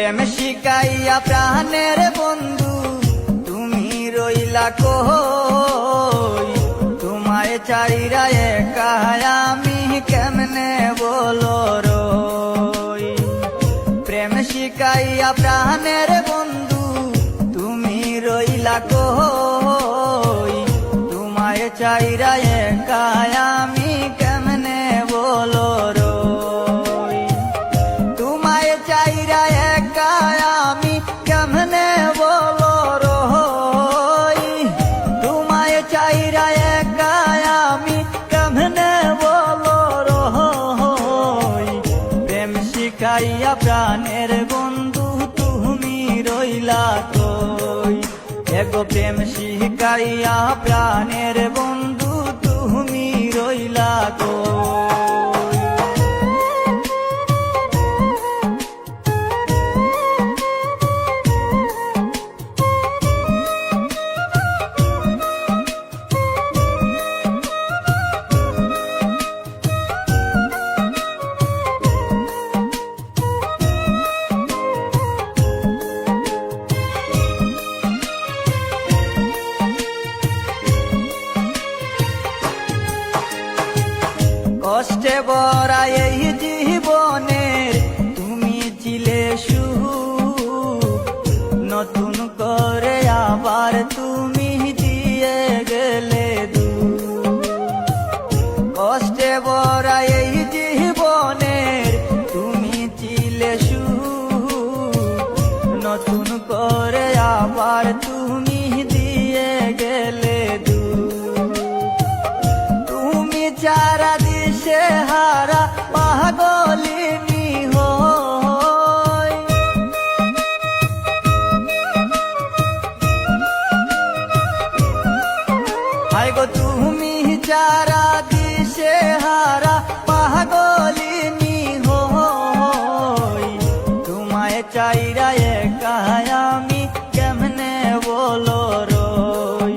প্রেম শিকাইয়া প্রাণের বন্ধু তুমি রইলা কই, তোমায় চাইরা একা আমি কেমনে বলো রই। প্রেম শিকাইয়া প্রাণের বন্ধু তুমি রইলা কই, তোমায় চাইরা একা আমি কেমনে বলো রই। তোমায় চাইরা একা আমি কেমনে বলো রই, তোমায় চাইরা একা আমি কেমনে বলো রই। প্রেম শিখাইয়া প্রাণের বন্ধু তুমি রইলা কই, এগো প্রেম শিখাইয়া প্রাণের বন্ধু তুমি রইলা কই। কষ্টে ভরা এই জীবনের তুমি ছিলে সুখ, নতুন করে আবার তুমি দিয়ে গেলে দুঃখ। কষ্টে ভরা এই জীবনের তুমি ছিলে সুখ, নতুন করে আবার তুমি দিয়ে গেলে দুঃখ। তুমি চারা দিশে হারা পাগলিনী হই, হায় গো তুমি চারা দিশে হারা পাগলিনী হই। তোমায় চাইরা একা আমি কেমনে বলো রই,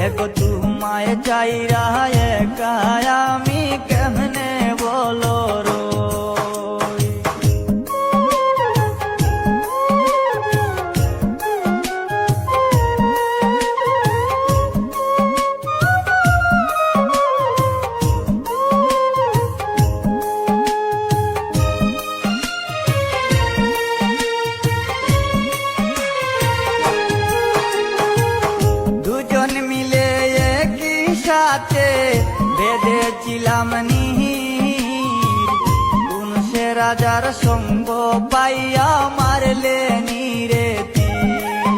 এগো তোমায় চাইরা একা আমি কেমনে বলো রই। দুজন মিলে একই সাথে বেঁধেছিলাম নীর, কোন সে রাজার সঙ্গ পাইয়া মারলে নীরে তীর।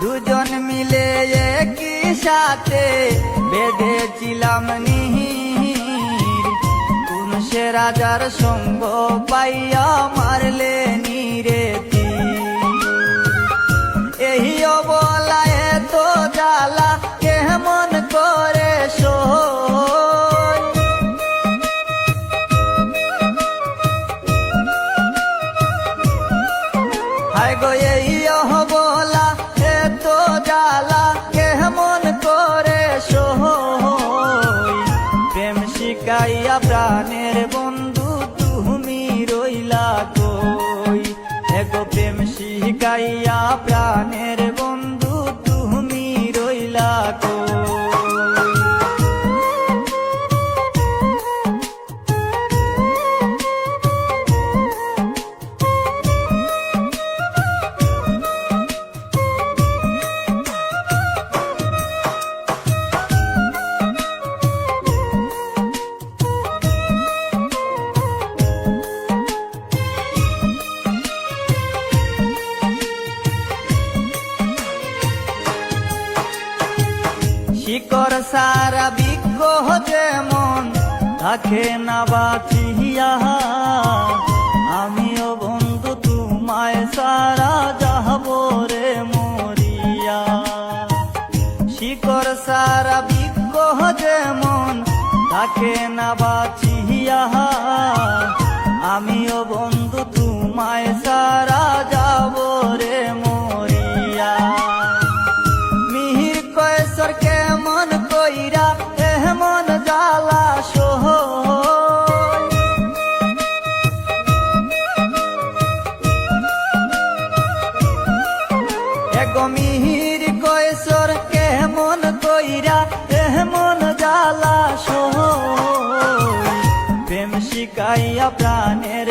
দুজন মিলে একই সাথে বেঁধেছিলাম নীর, কোন সে রাজার সঙ্গ পাইয়া মারলে নীরে তীর। এই অবলায় তো জ্বালা কেমন করে সই, হায় গো এই অবলা এত জ্বালা কেমন করে সই। প্রেম শিখাইয়া প্রাণের বন্ধু তুমি রইলা কই, এগো প্রেম শিখাইয়া প্রাণের বন্ধু তুমি রইলা কই। শিকড় সারা বৃক্ষ যেমন থাকে না বাঁচিয়া, আমিও বন্ধু তোমায় সারা যাব রে মরিয়া। শিকড় সারা বৃক্ষ যেমন থাকে না বাঁচিয়া, আমিও বন্ধু তোমায় সারা যাব রে মরিয়া। মিহির কয়েসর কেমন কইরা এমন জ্বালা সই, মিহির কৈশোর কেমন কইরা এমন জ্বালা সই প্রেম শিকাইয়া প্রাণের